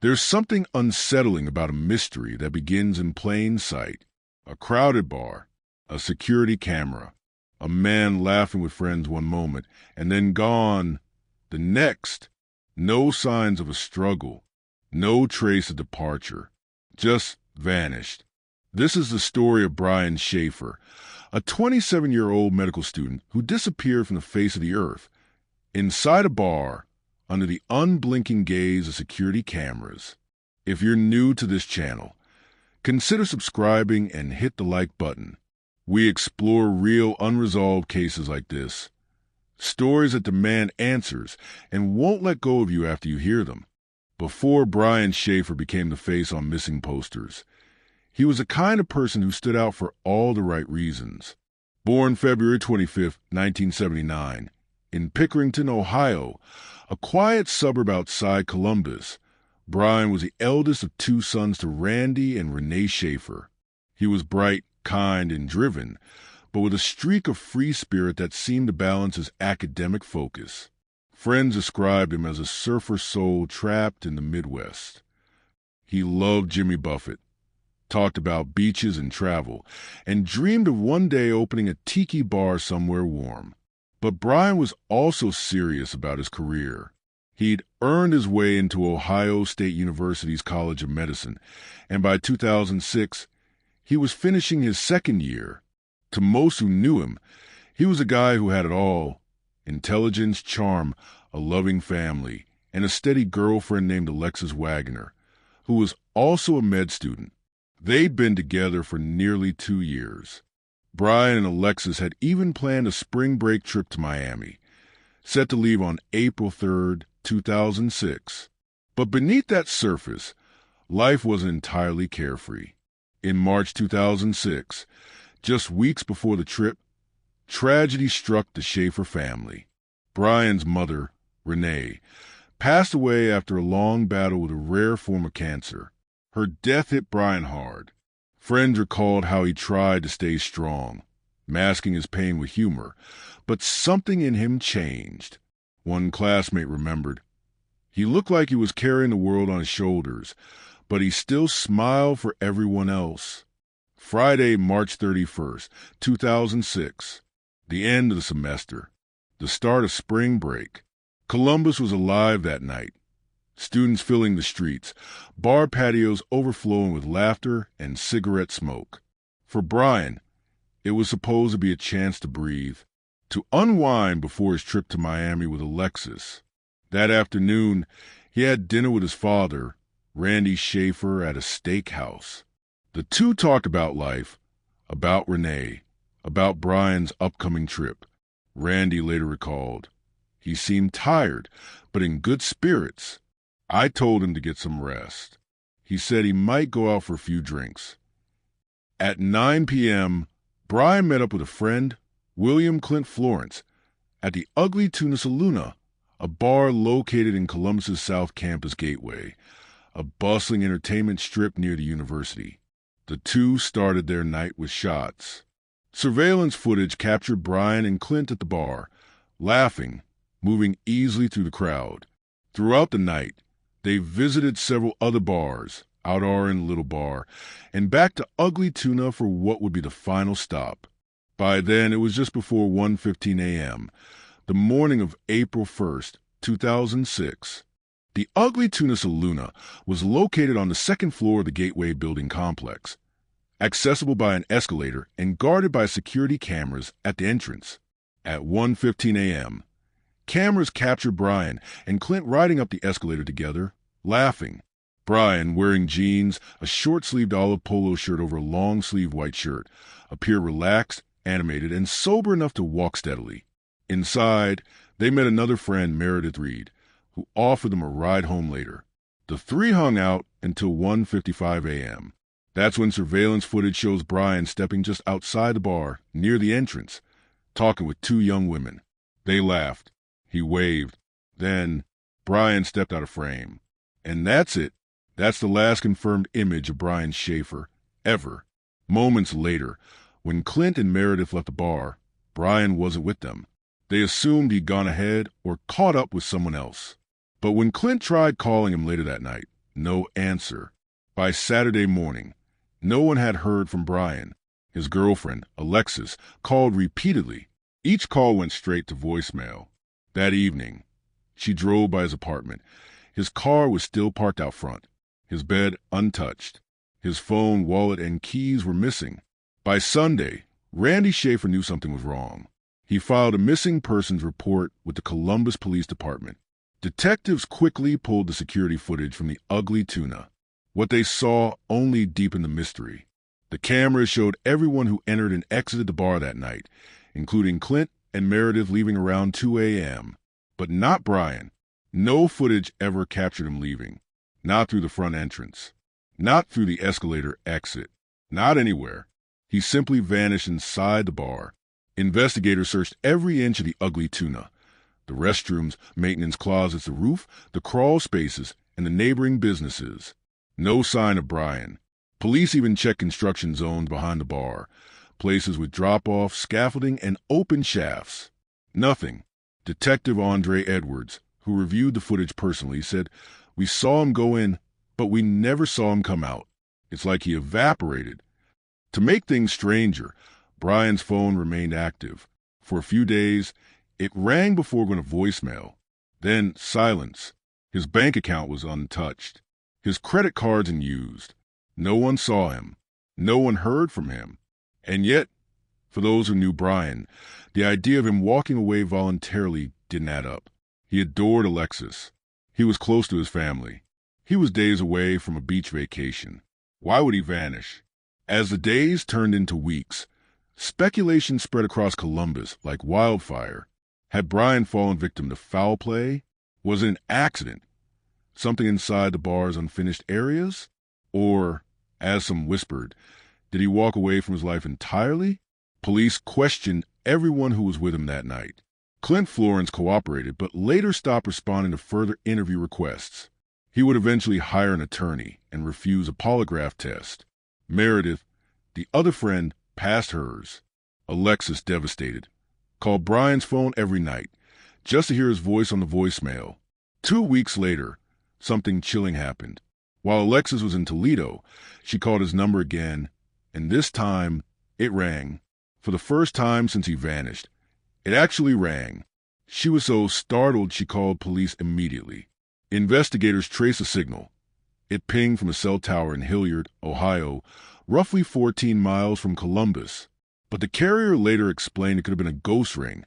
There's something unsettling about a mystery that begins in plain sight. A crowded bar, a security camera, a man laughing with friends one moment, and then gone the next. No signs of a struggle, no trace of departure, just vanished. This is the story of Brian Shaffer, a 27-year-old medical student who disappeared from the face of the earth, inside a bar, under the unblinking gaze of security cameras. If you're new to this channel, consider subscribing and hit the like button. We explore real unresolved cases like this, stories that demand answers and won't let go of you after you hear them. Before Brian Shaffer became the face on missing posters, he was the kind of person who stood out for all the right reasons. Born February 25, 1979, in Pickerington, Ohio, a quiet suburb outside Columbus, Brian was the eldest of two sons to Randy and Renee Shaffer. He was bright, kind, and driven, but with a streak of free spirit that seemed to balance his academic focus. Friends described him as a surfer soul trapped in the Midwest. He loved Jimmy Buffett, talked about beaches and travel, and dreamed of one day opening a tiki bar somewhere warm. But Brian was also serious about his career. He'd earned his way into Ohio State University's College of Medicine, and by 2006, he was finishing his second year. To most who knew him, he was a guy who had it all: intelligence, charm, a loving family, and a steady girlfriend named Alexis Wagner, who was also a med student. They'd been together for nearly 2 years. Brian and Alexis had even planned a spring break trip to Miami, set to leave on April 3rd, 2006. But beneath that surface, life wasn't entirely carefree. In March 2006, just weeks before the trip, tragedy struck the Shaffer family. Brian's mother, Renee, passed away after a long battle with a rare form of cancer. Her death hit Brian hard. Friends recalled how he tried to stay strong, masking his pain with humor, but something in him changed. One classmate remembered, "He looked like he was carrying the world on his shoulders, but he still smiled for everyone else." Friday, March 31st, 2006, the end of the semester, the start of spring break. Columbus was alive that night. Students filling the streets, bar patios overflowing with laughter and cigarette smoke. For Brian, it was supposed to be a chance to breathe, to unwind before his trip to Miami with Alexis. That afternoon, he had dinner with his father, Randy Shaffer, at a steakhouse. The two talked about life, about Renee, about Brian's upcoming trip. Randy later recalled, "He seemed tired, but in good spirits. I told him to get some rest. He said he might go out for a few drinks." At 9 p.m., Brian met up with a friend, William Clint Florence, at the Ugly Tuna Saloona, a bar located in Columbus's South Campus Gateway, a bustling entertainment strip near the university. The two started their night with shots. Surveillance footage captured Brian and Clint at the bar, laughing, moving easily through the crowd. Throughout the night, they visited several other bars, Outar and Little Bar, and back to Ugly Tuna for what would be the final stop. By then, it was just before 1:15 a.m., the morning of April 1st, 2006. The Ugly Tuna Saloona was located on the second floor of the Gateway building complex, accessible by an escalator and guarded by security cameras at the entrance. At 1:15 a.m., cameras captured Brian and Clint riding up the escalator together, laughing. Brian, wearing jeans, a short-sleeved olive polo shirt over a long-sleeved white shirt, appeared relaxed, animated, and sober enough to walk steadily. Inside, they met another friend, Meredith Reed, who offered them a ride home later. The three hung out until 1:55 a.m. That's when surveillance footage shows Brian stepping just outside the bar, near the entrance, talking with two young women. They laughed. He waved. Then Brian stepped out of frame. And that's it. That's the last confirmed image of Brian Shaffer, ever. Moments later, when Clint and Meredith left the bar, Brian wasn't with them. They assumed he'd gone ahead or caught up with someone else. But when Clint tried calling him later that night, no answer. By Saturday morning, no one had heard from Brian. His girlfriend, Alexis, called repeatedly. Each call went straight to voicemail. That evening, she drove by his apartment. His car was still parked out front, his bed untouched. His phone, wallet, and keys were missing. By Sunday, Randy Shaffer knew something was wrong. He filed a missing persons report with the Columbus Police Department. Detectives quickly pulled the security footage from the Ugly Tuna. What they saw only deepened the mystery. The cameras showed everyone who entered and exited the bar that night, including Clint and Meredith leaving around 2 a.m. But not Brian. No footage ever captured him leaving. Not through the front entrance. Not through the escalator exit. Not anywhere. He simply vanished inside the bar. Investigators searched every inch of the Ugly Tuna. The restrooms, maintenance closets, the roof, the crawl spaces, and the neighboring businesses. No sign of Brian. Police even checked construction zones behind the bar, places with drop-off, scaffolding, and open shafts. Nothing. Detective Andre Edwards, who reviewed the footage personally, said, "We saw him go in, but we never saw him come out. It's like he evaporated." To make things stranger, Brian's phone remained active. For a few days, it rang before going to voicemail. Then silence. His bank account was untouched. His credit cards unused. No one saw him. No one heard from him. And yet, for those who knew Brian, the idea of him walking away voluntarily didn't add up. He adored Alexis. He was close to his family. He was days away from a beach vacation. Why would he vanish? As the days turned into weeks, speculation spread across Columbus like wildfire. Had Brian fallen victim to foul play? Was it an accident? Something inside the bar's unfinished areas? Or, as some whispered, did he walk away from his life entirely? Police questioned everyone who was with him that night. Clint Florence cooperated, but later stopped responding to further interview requests. He would eventually hire an attorney and refuse a polygraph test. Meredith, the other friend, passed hers. Alexis, devastated, called Brian's phone every night, just to hear his voice on the voicemail. 2 weeks later, something chilling happened. While Alexis was in Toledo, she called his number again, and this time, it rang. For the first time since he vanished, it actually rang. She was so startled she called police immediately. Investigators traced the signal. It pinged from a cell tower in Hilliard, Ohio, roughly 14 miles from Columbus. But the carrier later explained it could have been a ghost ring,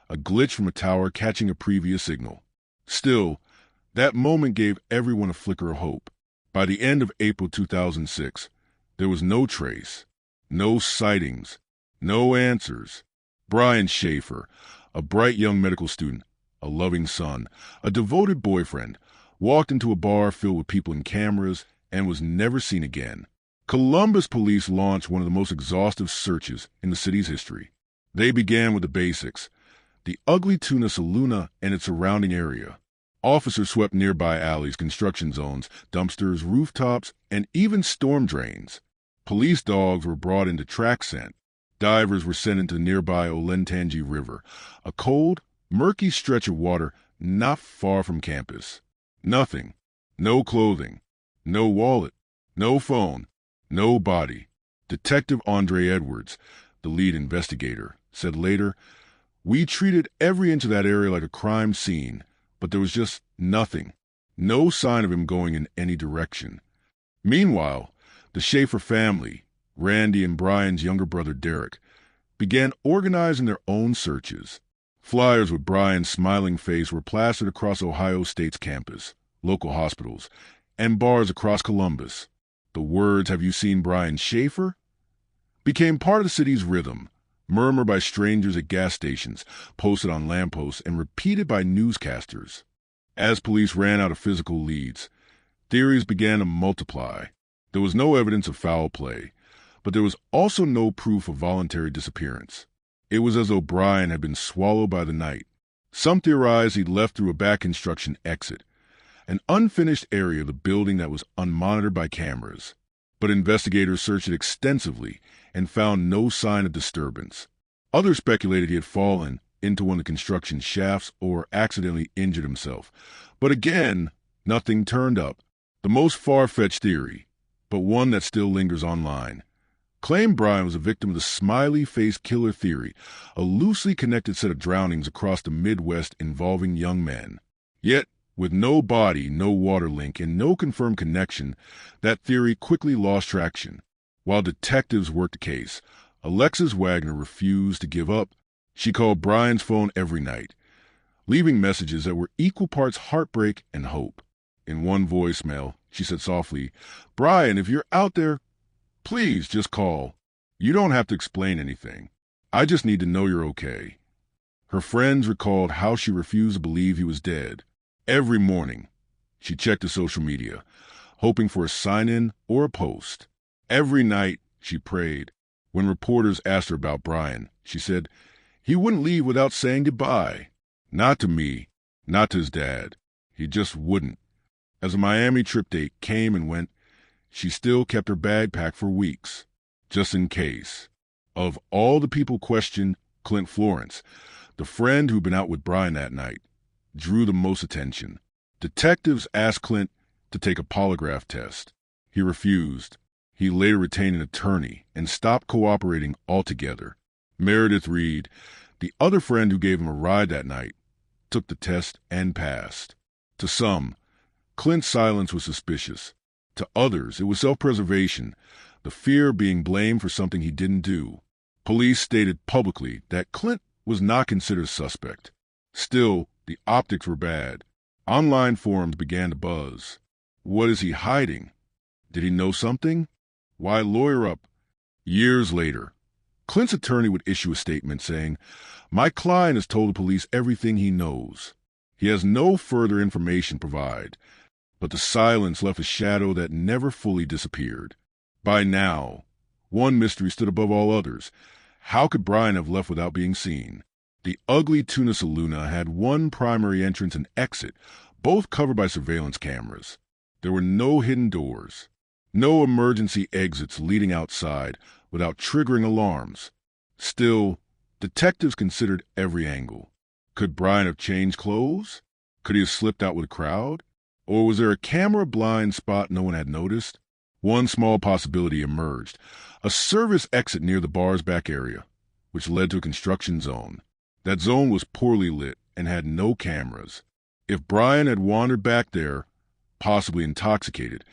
a glitch from a tower catching a previous signal. Still, that moment gave everyone a flicker of hope. By the end of April 2006, there was no trace, no sightings, no answers. Brian Shaffer, a bright young medical student, a loving son, a devoted boyfriend, walked into a bar filled with people and cameras and was never seen again. Columbus police launched one of the most exhaustive searches in the city's history. They began with the basics: the Ugly Tuna Saloona and its surrounding area. Officers swept nearby alleys, construction zones, dumpsters, rooftops, and even storm drains. Police dogs were brought in to track scent. Divers were sent into the nearby Olentangy River, a cold, murky stretch of water not far from campus. Nothing. No clothing. No wallet. No phone. No body. Detective Andre Edwards, the lead investigator, said later, "We treated every inch of that area like a crime scene, but there was just nothing. No sign of him going in any direction." Meanwhile, the Shaffer family, Randy and Brian's younger brother Derek, began organizing their own searches. Flyers with Brian's smiling face were plastered across Ohio State's campus, local hospitals, and bars across Columbus. The words, "Have you seen Brian Shaffer?" became part of the city's rhythm, murmured by strangers at gas stations, posted on lampposts, and repeated by newscasters. As police ran out of physical leads, theories began to multiply. There was no evidence of foul play, but there was also no proof of voluntary disappearance. It was as though Brian had been swallowed by the night. Some theorized he'd left through a back construction exit, an unfinished area of the building that was unmonitored by cameras. But investigators searched it extensively and found no sign of disturbance. Others speculated he had fallen into one of the construction shafts or accidentally injured himself. But again, nothing turned up. The most far-fetched theory, but one that still lingers online, claimed Brian was a victim of the smiley-faced killer theory, a loosely connected set of drownings across the Midwest involving young men. Yet, with no body, no water link, and no confirmed connection, that theory quickly lost traction. While detectives worked the case, Alexis Wagner refused to give up. She called Brian's phone every night, leaving messages that were equal parts heartbreak and hope. In one voicemail, she said softly, "Brian, if you're out there, please just call. You don't have to explain anything. I just need to know you're okay." Her friends recalled how she refused to believe he was dead. Every morning, she checked his social media, hoping for a sign-in or a post. Every night, she prayed. When reporters asked her about Brian, she said, "He wouldn't leave without saying goodbye. Not to me, not to his dad. He just wouldn't." As a Miami trip date came and went, she still kept her bag packed for weeks, just in case. Of all the people questioned, Clint Florence, the friend who'd been out with Brian that night, drew the most attention. Detectives asked Clint to take a polygraph test. He refused. He later retained an attorney and stopped cooperating altogether. Meredith Reed, the other friend who gave him a ride that night, took the test and passed. To some, Clint's silence was suspicious. To others, it was self-preservation, the fear of being blamed for something he didn't do. Police stated publicly that Clint was not considered a suspect. Still, the optics were bad. Online forums began to buzz. What is he hiding? Did he know something? Why lawyer up? Years later, Clint's attorney would issue a statement saying, "My client has told the police everything he knows. He has no further information to provide." But the silence left a shadow that never fully disappeared. By now, one mystery stood above all others. How could Brian have left without being seen? The Ugly Tuna Saloona had one primary entrance and exit, both covered by surveillance cameras. There were no hidden doors, no emergency exits leading outside without triggering alarms. Still, detectives considered every angle. Could Brian have changed clothes? Could he have slipped out with a crowd? Or was there a camera blind spot no one had noticed? One small possibility emerged: a service exit near the bar's back area, which led to a construction zone. That zone was poorly lit and had no cameras. If Brian had wandered back there, possibly intoxicated,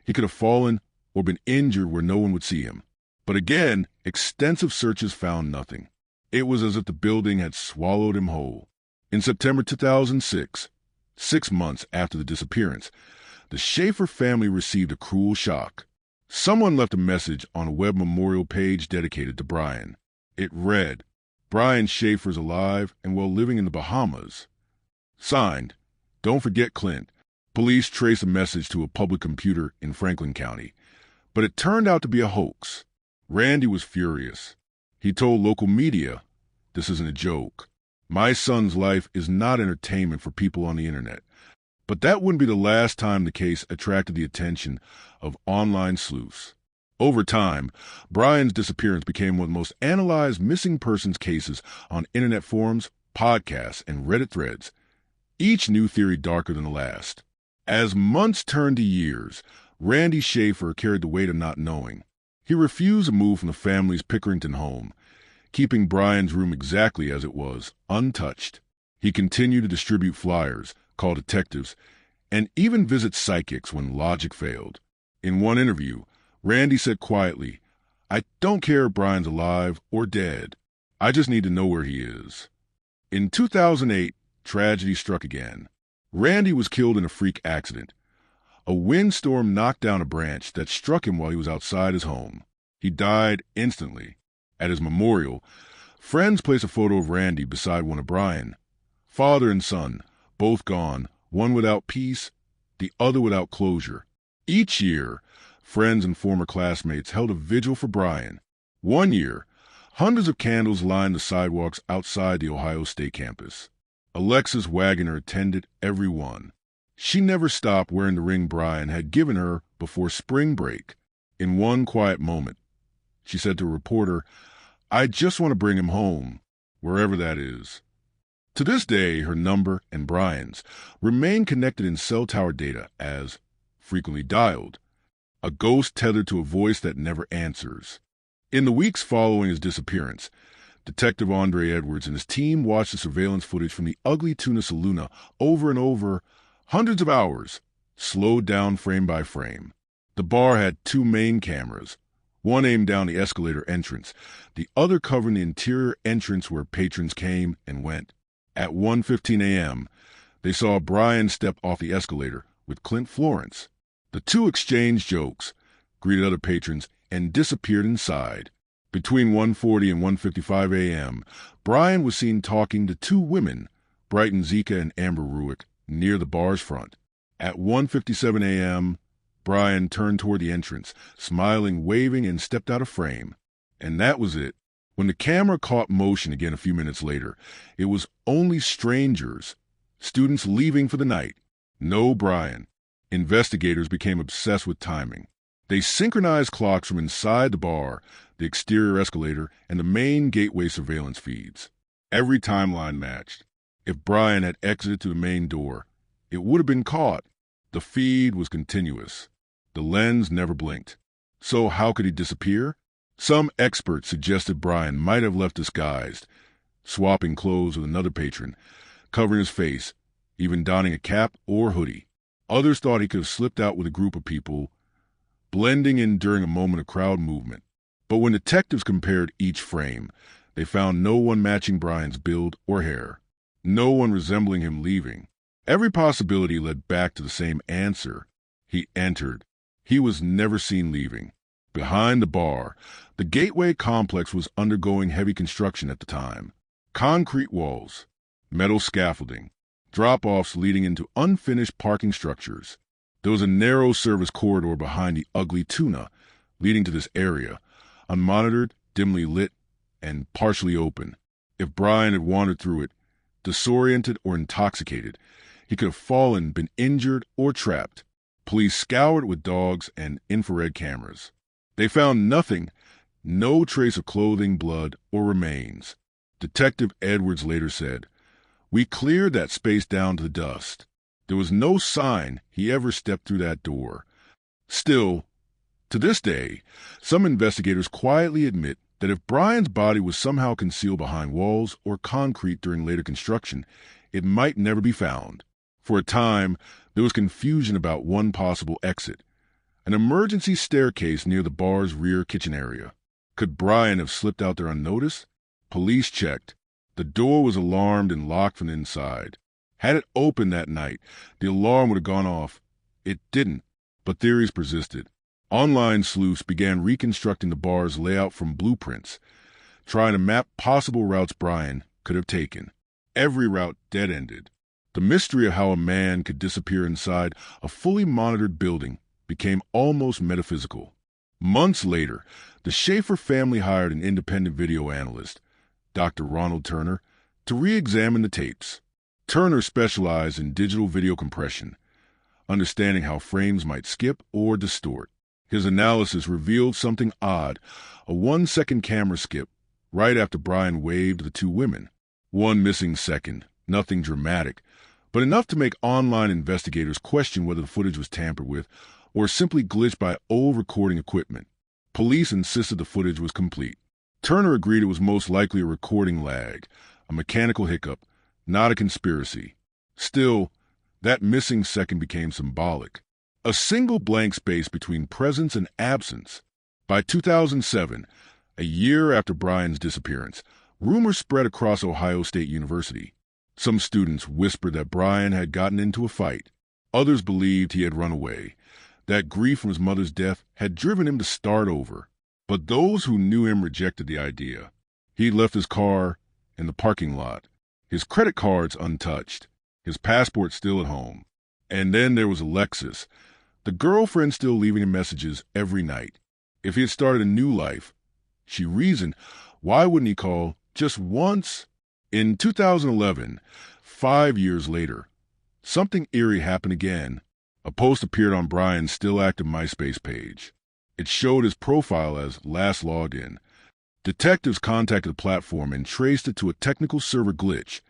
he could have fallen or been injured where no one would see him. But again, extensive searches found nothing. It was as if the building had swallowed him whole. In September 2006, 6 months after the disappearance, the Shaffer family received a cruel shock. Someone left a message on a web memorial page dedicated to Brian. It read, "Brian Shaffer's alive and well living in the Bahamas." Signed, "Don't forget Clint." Police traced the message to a public computer in Franklin County, but it turned out to be a hoax. Randy was furious. He told local media, "This isn't a joke. My son's life is not entertainment for people on the internet." But that wouldn't be the last time the case attracted the attention of online sleuths. Over time, Brian's disappearance became one of the most analyzed missing persons cases on internet forums, podcasts, and Reddit threads, each new theory darker than the last. As months turned to years, Randy Shaffer carried the weight of not knowing. He refused to move from the family's Pickerington home, keeping Brian's room exactly as it was, untouched. He continued to distribute flyers, call detectives, and even visit psychics when logic failed. In one interview, Randy said quietly, "I don't care if Brian's alive or dead. I just need to know where he is." In 2008, tragedy struck again. Randy was killed in a freak accident. A windstorm knocked down a branch that struck him while he was outside his home. He died instantly. At his memorial, friends placed a photo of Randy beside one of Brian. Father and son, both gone, one without peace, the other without closure. Each year, friends and former classmates held a vigil for Brian. One year, hundreds of candles lined the sidewalks outside the Ohio State campus. Alexis Wagner attended every one. She never stopped wearing the ring Brian had given her before spring break. In one quiet moment, she said to a reporter, "I just want to bring him home, wherever that is." To this day, her number and Brian's remain connected in cell tower data as frequently dialed, a ghost tethered to a voice that never answers. In the weeks following his disappearance, Detective Andre Edwards and his team watched the surveillance footage from the Ugly Tuna Saloona over and over, hundreds of hours, slowed down frame by frame. The bar had two main cameras, one aimed down the escalator entrance, the other covering the interior entrance where patrons came and went. At 1:15 a.m., they saw Brian step off the escalator with Clint Florence. The two exchanged jokes, greeted other patrons, and disappeared inside. Between 1:40 and 1:55 a.m., Brian was seen talking to two women, Brighton Zika and Amber Ruick, near the bar's front. At 1:57 a.m., Brian turned toward the entrance, smiling, waving, and stepped out of frame. And that was it. When the camera caught motion again a few minutes later, it was only strangers, students leaving for the night. No Brian. Investigators became obsessed with timing. They synchronized clocks from inside the bar, the exterior escalator, and the main gateway surveillance feeds. Every timeline matched. If Brian had exited to the main door, it would have been caught. The feed was continuous. The lens never blinked. So how could he disappear? Some experts suggested Brian might have left disguised, swapping clothes with another patron, covering his face, even donning a cap or hoodie. Others thought he could have slipped out with a group of people, blending in during a moment of crowd movement. But when detectives compared each frame, they found no one matching Brian's build or hair, no one resembling him leaving. Every possibility led back to the same answer. He entered. He was never seen leaving. Behind the bar, the Gateway complex was undergoing heavy construction at the time. Concrete walls, metal scaffolding, drop-offs leading into unfinished parking structures. There was a narrow service corridor behind the Ugly Tuna, leading to this area, unmonitored, dimly lit, and partially open. If Brian had wandered through it, disoriented or intoxicated, he could have fallen, been injured, or trapped. Police scoured with dogs and infrared cameras. They found nothing, no trace of clothing, blood, or remains. Detective Edwards later said, "We cleared that space down to the dust. There was no sign he ever stepped through that door." Still, to this day, some investigators quietly admit that if Brian's body was somehow concealed behind walls or concrete during later construction, it might never be found. For a time, there was confusion about one possible exit, an emergency staircase near the bar's rear kitchen area. Could Brian have slipped out there unnoticed? Police checked. The door was alarmed and locked from the inside. Had it opened that night, the alarm would have gone off. It didn't, but theories persisted. Online sleuths began reconstructing the bar's layout from blueprints, trying to map possible routes Brian could have taken. Every route dead-ended. The mystery of how a man could disappear inside a fully monitored building became almost metaphysical. Months later, the Shaffer family hired an independent video analyst, Dr. Ronald Turner, to re-examine the tapes. Turner specialized in digital video compression, understanding how frames might skip or distort. His analysis revealed something odd, a 1-second camera skip right after Brian waved the two women. One missing second, nothing dramatic, but enough to make online investigators question whether the footage was tampered with or simply glitched by old recording equipment. Police insisted the footage was complete. Turner agreed it was most likely a recording lag, a mechanical hiccup, not a conspiracy. Still, that missing second became symbolic. A single blank space between presence and absence. By 2007, a year after Brian's disappearance, rumors spread across Ohio State University. Some students whispered that Brian had gotten into a fight. Others believed he had run away. That grief from his mother's death had driven him to start over. But those who knew him rejected the idea. He'd left his car in the parking lot, his credit cards untouched, his passport still at home. And then there was Alexis, the girlfriend still leaving him messages every night. If he had started a new life, she reasoned, why wouldn't he call just once? In 2011, 5 years later, something eerie happened again. A post appeared on Brian's still active MySpace page. It showed his profile as last logged in. Detectives contacted the platform and traced it to a technical server glitch.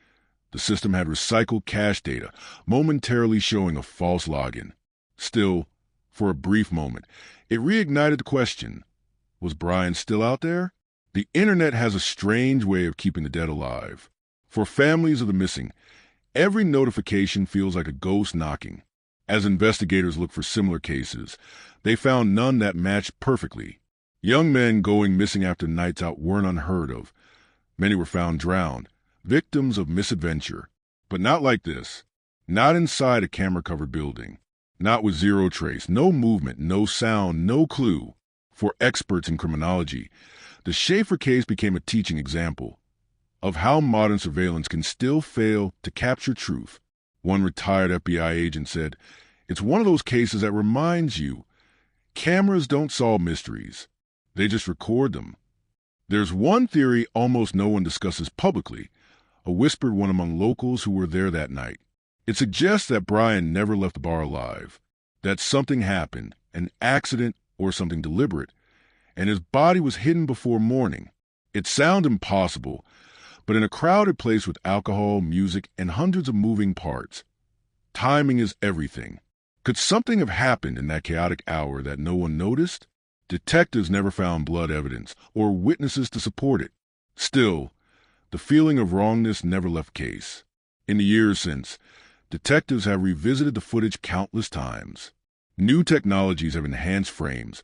The system had recycled cache data, momentarily showing a false login. Still, For a brief moment, it reignited the question, was Brian still out there? The internet has a strange way of keeping the dead alive. For families of the missing, every notification feels like a ghost knocking. As investigators look for similar cases, they found none that matched perfectly. Young men going missing after nights out weren't unheard of. Many were found drowned, victims of misadventure. But not like this. Not inside a camera-covered building. Not with zero trace, no movement, no sound, no clue. For experts in criminology, the Shaffer case became a teaching example of how modern surveillance can still fail to capture truth. One retired FBI agent said, "It's one of those cases that reminds you, cameras don't solve mysteries. They just record them." There's one theory almost no one discusses publicly, a whispered one among locals who were there that night. It suggests that Brian never left the bar alive, that something happened, an accident or something deliberate, and his body was hidden before morning. It sounds impossible, but in a crowded place with alcohol, music, and hundreds of moving parts, timing is everything. Could something have happened in that chaotic hour that no one noticed? Detectives never found blood evidence or witnesses to support it. Still, the feeling of wrongness never left the case. In the years since, detectives have revisited the footage countless times. New technologies have enhanced frames,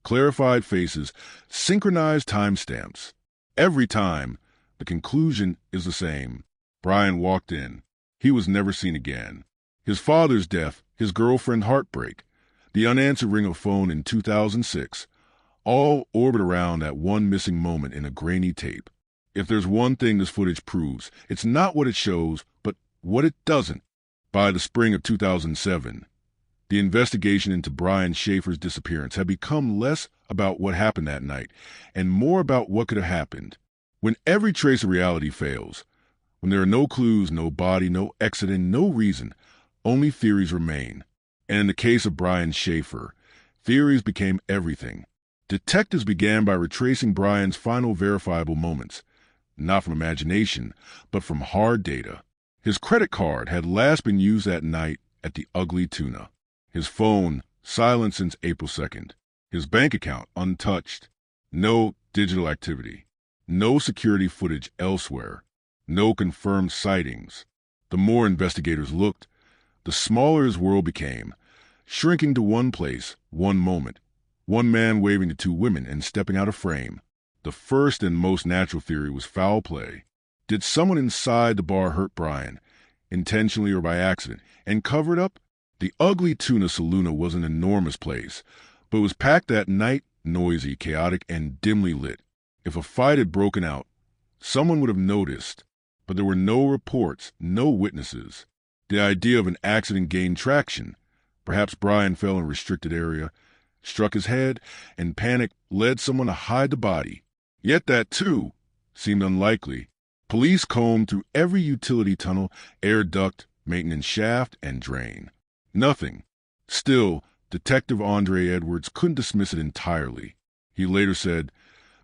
clarified faces, synchronized timestamps. Every time, the conclusion is the same. Brian walked in. He was never seen again. His father's death, his girlfriend's heartbreak, the unanswered ring of a phone in 2006, all orbit around that one missing moment in a grainy tape. If there's one thing this footage proves, it's not what it shows, but what it doesn't. By the spring of 2007, the investigation into Brian Shaffer's disappearance had become less about what happened that night and more about what could have happened. When every trace of reality fails, when there are no clues, no body, no accident, no reason, only theories remain. And in the case of Brian Shaffer, theories became everything. Detectives began by retracing Brian's final verifiable moments, not from imagination, but from hard data. His credit card had last been used that night at the Ugly Tuna. His phone, silent since April 2nd. His bank account, untouched. No digital activity. No security footage elsewhere. No confirmed sightings. The more investigators looked, the smaller his world became, shrinking to one place, one moment. One man waving to two women and stepping out of frame. The first and most natural theory was foul play. Did someone inside the bar hurt Brian, intentionally or by accident, and cover it up? The Ugly Tuna Saloona was an enormous place, but it was packed that night, noisy, chaotic, and dimly lit. If a fight had broken out, someone would have noticed, but there were no reports, no witnesses. The idea of an accident gained traction. Perhaps Brian fell in a restricted area, struck his head, and panic led someone to hide the body. Yet that, too, seemed unlikely. Police combed through every utility tunnel, air duct, maintenance shaft, and drain. Nothing. Still, Detective Andre Edwards couldn't dismiss it entirely. He later said,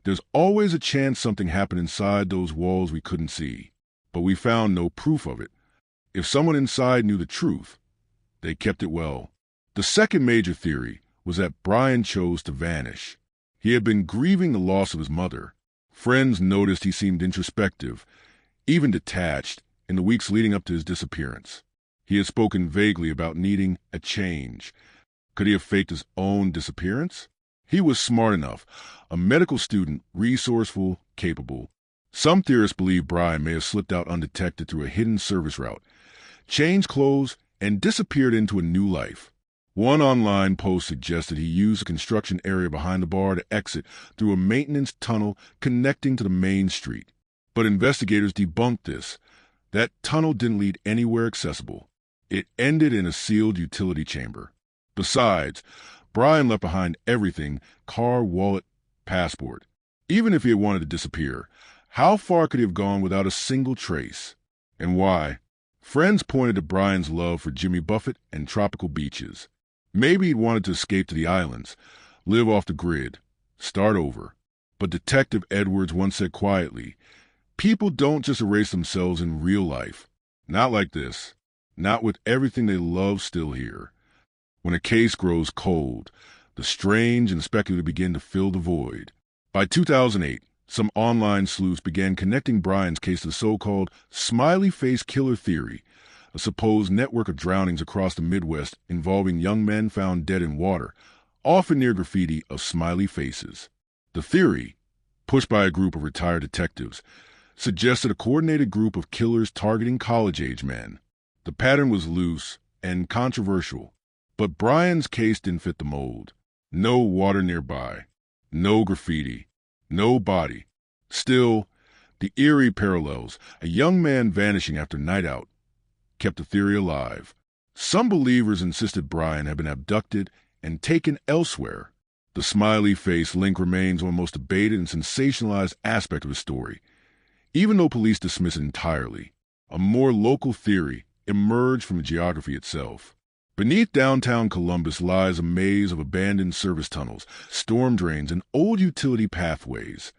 "There's always a chance something happened inside those walls we couldn't see, but we found no proof of it. If someone inside knew the truth, they kept it well." The second major theory was that Brian chose to vanish. He had been grieving the loss of his mother. Friends noticed he seemed introspective, even detached, in the weeks leading up to his disappearance. He had spoken vaguely about needing a change. Could he have faked his own disappearance? He was smart enough, a medical student, resourceful, capable. Some theorists believe Brian may have slipped out undetected through a hidden service route, changed clothes, and disappeared into a new life. One online post suggested he used the construction area behind the bar to exit through a maintenance tunnel connecting to the main street. But investigators debunked this. That tunnel didn't lead anywhere accessible. It ended in a sealed utility chamber. Besides, Brian left behind everything: car, wallet, passport. Even if he had wanted to disappear, how far could he have gone without a single trace? And why? Friends pointed to Brian's love for Jimmy Buffett and tropical beaches. Maybe he'd wanted to escape to the islands, live off the grid, start over. But Detective Edwards once said quietly, "People don't just erase themselves in real life. Not like this. Not with everything they love still here." When a case grows cold, the strange and speculative begin to fill the void. By 2008, some online sleuths began connecting Brian's case to the so-called smiley face killer theory, a supposed network of drownings across the Midwest involving young men found dead in water, often near graffiti of smiley faces. The theory, pushed by a group of retired detectives, suggested a coordinated group of killers targeting college-age men. The pattern was loose and controversial, but Brian's case didn't fit the mold. No water nearby, no graffiti, no body. Still, the eerie parallels, a young man vanishing after night out, kept the theory alive. Some believers insisted Brian had been abducted and taken elsewhere. The smiley face link remains one of the most debated and sensationalized aspect of the story. Even though police dismiss it entirely, a more local theory emerged from the geography itself. Beneath downtown Columbus lies a maze of abandoned service tunnels, storm drains, and old utility pathways,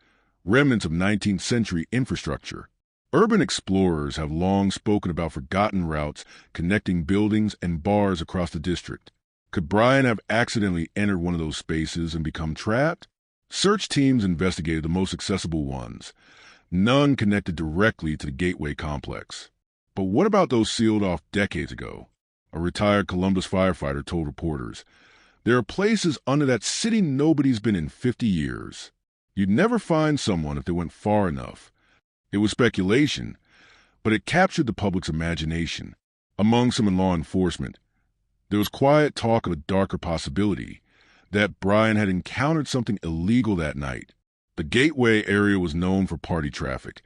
remnants of 19th century infrastructure. Urban explorers have long spoken about forgotten routes connecting buildings and bars across the district. Could Brian have accidentally entered one of those spaces and become trapped? Search teams investigated the most accessible ones, none connected directly to the Gateway complex. But what about those sealed off decades ago? A retired Columbus firefighter told reporters, "There are places under that city nobody's been in 50 years. You'd never find someone if they went far enough." It was speculation, but it captured the public's imagination. Among some in law enforcement, there was quiet talk of a darker possibility, that Brian had encountered something illegal that night. The Gateway area was known for party traffic,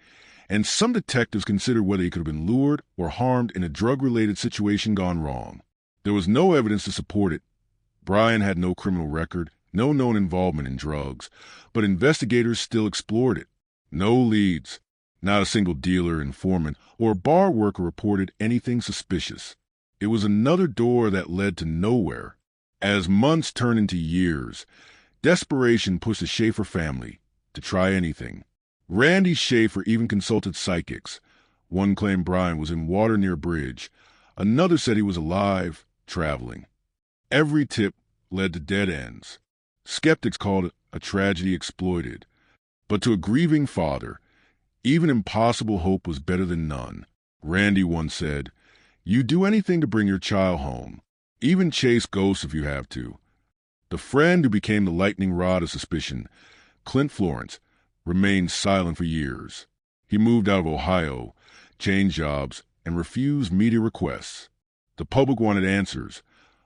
and some detectives considered whether he could have been lured or harmed in a drug-related situation gone wrong. There was no evidence to support it. Brian had no criminal record, no known involvement in drugs, but investigators still explored it. No leads. Not a single dealer, informant, or bar worker reported anything suspicious. It was another door that led to nowhere. As months turned into years, desperation pushed the Shaffer family to try anything. Randy Shaffer even consulted psychics. One claimed Brian was in water near a bridge. Another said he was alive, traveling. Every tip led to dead ends. Skeptics called it a tragedy exploited. But to a grieving father, even impossible hope was better than none. Randy once said, "You do anything to bring your child home. Even chase ghosts if you have to." The friend who became the lightning rod of suspicion, Clint Florence, remained silent for years. He moved out of Ohio, changed jobs, and refused media requests. The public wanted answers.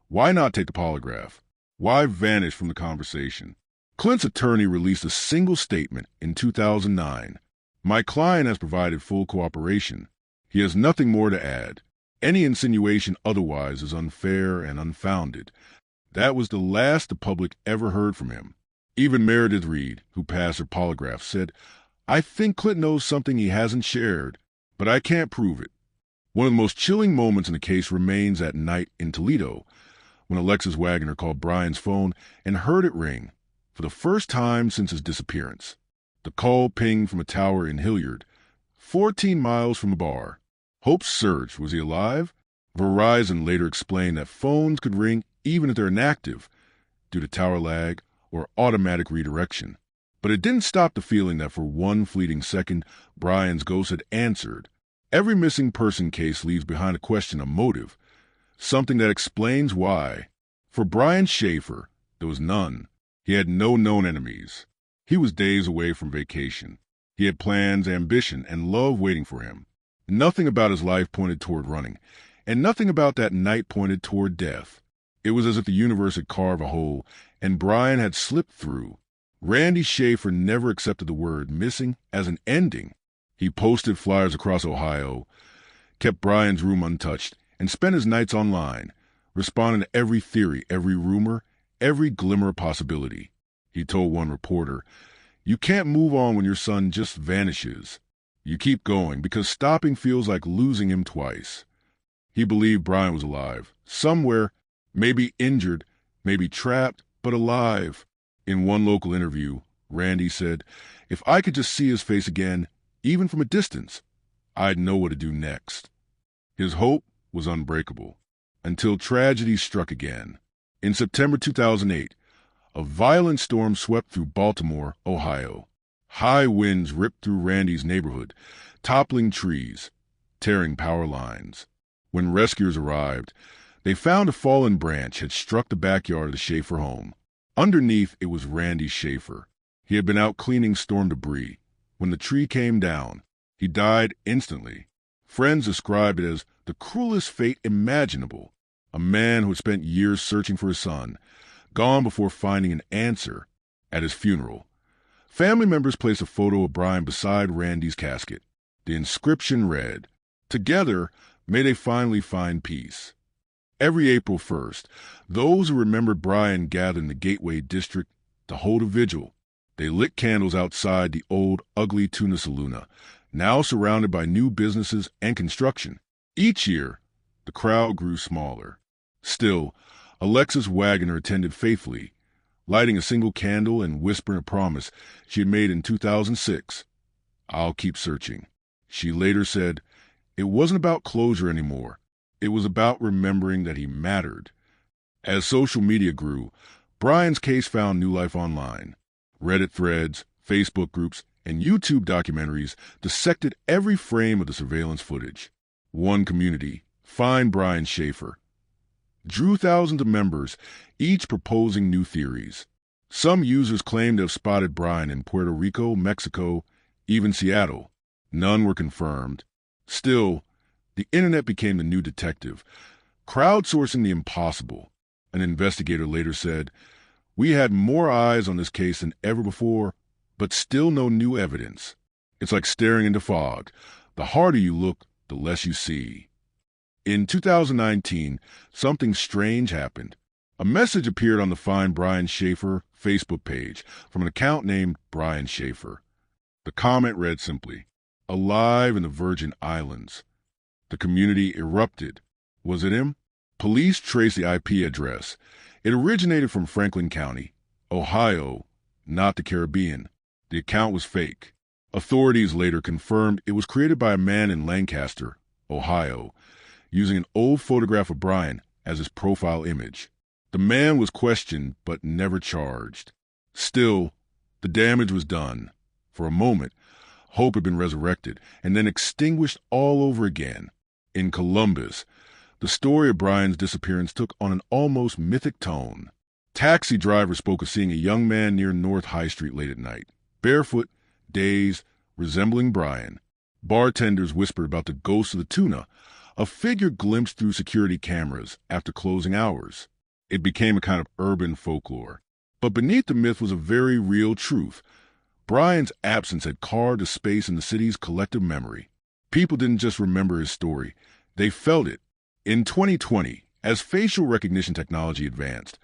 Why not take the polygraph? Why vanish from the conversation? Clint's attorney released a single statement in 2009. "My client has provided full cooperation. He has nothing more to add. Any insinuation otherwise is unfair and unfounded." That was the last the public ever heard from him. Even Meredith Reed, who passed her polygraph, said, "I think Clint knows something he hasn't shared, but I can't prove it." One of the most chilling moments in the case remains that night in Toledo, when Alexis Wagner called Brian's phone and heard it ring for the first time since his disappearance. The call pinged from a tower in Hilliard, 14 miles from a bar. Hope surged. Was he alive? Verizon later explained that phones could ring even if they're inactive, due to tower lag or automatic redirection. But it didn't stop the feeling that for one fleeting second, Brian's ghost had answered. Every missing person case leaves behind a question of motive, something that explains why. For Brian Shaffer, there was none. He had no known enemies. He was days away from vacation. He had plans, ambition, and love waiting for him. Nothing about his life pointed toward running, and nothing about that night pointed toward death. It was as if the universe had carved a hole, and Brian had slipped through. Randy Shaffer never accepted the word missing as an ending. He posted flyers across Ohio, kept Brian's room untouched, and spent his nights online, responding to every theory, every rumor, every glimmer of possibility. He told one reporter, "You can't move on when your son just vanishes. You keep going because stopping feels like losing him twice." He believed Brian was alive, somewhere, maybe injured, maybe trapped, but alive. In one local interview, Randy said, "If I could just see his face again, even from a distance, I'd know what to do next." His hope was unbreakable, until tragedy struck again. In September 2008, a violent storm swept through Baltimore, Ohio. High winds ripped through Randy's neighborhood, toppling trees, tearing power lines. When rescuers arrived, they found a fallen branch had struck the backyard of the Shaffer home. Underneath, it was Randy Shaffer. He had been out cleaning storm debris. When the tree came down, he died instantly. Friends described it as the cruelest fate imaginable. A man who had spent years searching for his son, gone before finding an answer at his funeral. Family members placed a photo of Brian beside Randy's casket. The inscription read, "Together, may they finally find peace." Every April 1st, those who remembered Brian gathered in the Gateway District to hold a vigil. They lit candles outside the old Ugly Tuna Saloona, now surrounded by new businesses and construction. Each year, the crowd grew smaller. Still, Alexis Wagner attended faithfully, lighting a single candle and whispering a promise she had made in 2006. "I'll keep searching." She later said, "It wasn't about closure anymore. It was about remembering that he mattered." As social media grew, Brian's case found new life online. Reddit threads, Facebook groups, and YouTube documentaries dissected every frame of the surveillance footage. One community, Find Brian Shaffer, drew thousands of members, each proposing new theories. Some users claimed to have spotted Brian in Puerto Rico, Mexico, even Seattle. None were confirmed. Still, the internet became the new detective, crowdsourcing the impossible. An investigator later said, "We had more eyes on this case than ever before, but still no new evidence. It's like staring into fog. The harder you look, the less you see." In 2019, something strange happened. A message appeared on the Find Brian Shaffer Facebook page from an account named Brian Shaffer. The comment read simply, "Alive in the Virgin Islands." The community erupted. Was it him? Police traced the IP address. It originated from Franklin County, Ohio, not the Caribbean. The account was fake. Authorities later confirmed it was created by a man in Lancaster, Ohio, using an old photograph of Brian as his profile image. The man was questioned but never charged. Still, the damage was done. For a moment, hope had been resurrected and then extinguished all over again. In Columbus, the story of Brian's disappearance took on an almost mythic tone. Taxi drivers spoke of seeing a young man near North High Street late at night, barefoot, dazed, resembling Brian. Bartenders whispered about the ghost of the tuna, a figure glimpsed through security cameras after closing hours. It became a kind of urban folklore. But beneath the myth was a very real truth. Brian's absence had carved a space in the city's collective memory. People didn't just remember his story, they felt it. In 2020, as facial recognition technology advanced,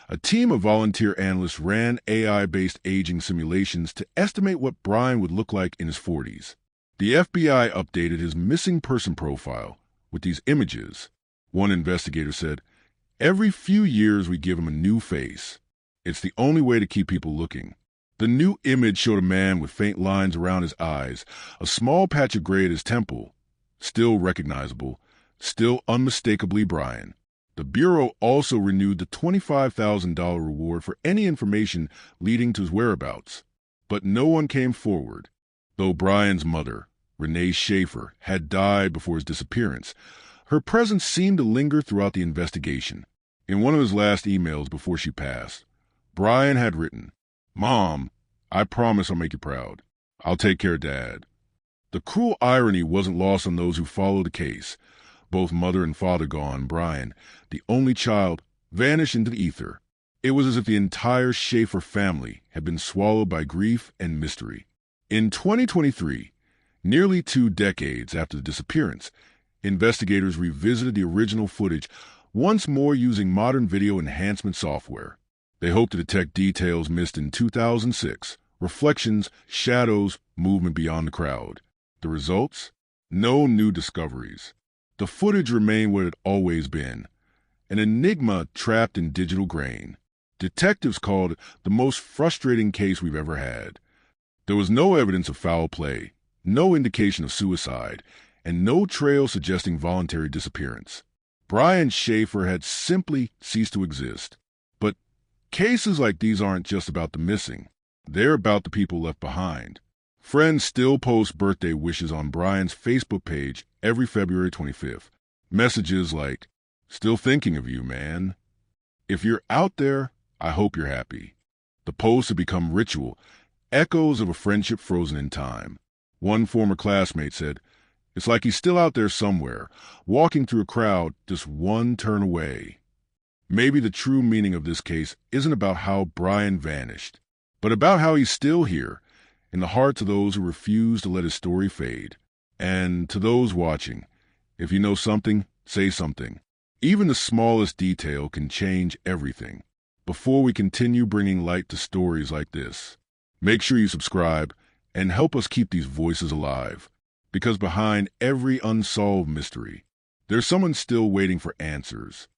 a team of volunteer analysts ran AI-based aging simulations to estimate what Brian would look like in his 40s. The FBI updated his missing person profile with these images. One investigator said, "Every few years we give him a new face. It's the only way to keep people looking." The new image showed a man with faint lines around his eyes, a small patch of gray at his temple. Still recognizable, still unmistakably Brian. The Bureau also renewed the $25,000 reward for any information leading to his whereabouts. But no one came forward. Though Brian's mother, Renee Shaffer, had died before his disappearance, her presence seemed to linger throughout the investigation. In one of his last emails before she passed, Brian had written, "Mom, I promise I'll make you proud. I'll take care of Dad." The cruel irony wasn't lost on those who followed the case. Both mother and father gone, Brian, the only child, vanished into the ether. It was as if the entire Shaffer family had been swallowed by grief and mystery. In 2023, nearly 2 decades after the disappearance, investigators revisited the original footage, once more using modern video enhancement software. They hope to detect details missed in 2006, reflections, shadows, movement beyond the crowd. The results? No new discoveries. The footage remained what it had always been, an enigma trapped in digital grain. Detectives called it the most frustrating case we've ever had. There was no evidence of foul play, no indication of suicide, and no trail suggesting voluntary disappearance. Brian Shaffer had simply ceased to exist. Cases like these aren't just about the missing. They're about the people left behind. Friends still post birthday wishes on Brian's Facebook page every February 25th. Messages like, "Still thinking of you, man." If you're out there, I hope you're happy. The posts have become ritual, echoes of a friendship frozen in time. One former classmate said, "It's like he's still out there somewhere, walking through a crowd just one turn away." Maybe the true meaning of this case isn't about how Brian vanished, but about how he's still here, in the hearts of those who refuse to let his story fade. And to those watching, if you know something, say something. Even the smallest detail can change everything. Before we continue bringing light to stories like this, make sure you subscribe and help us keep these voices alive. Because behind every unsolved mystery, there's someone still waiting for answers.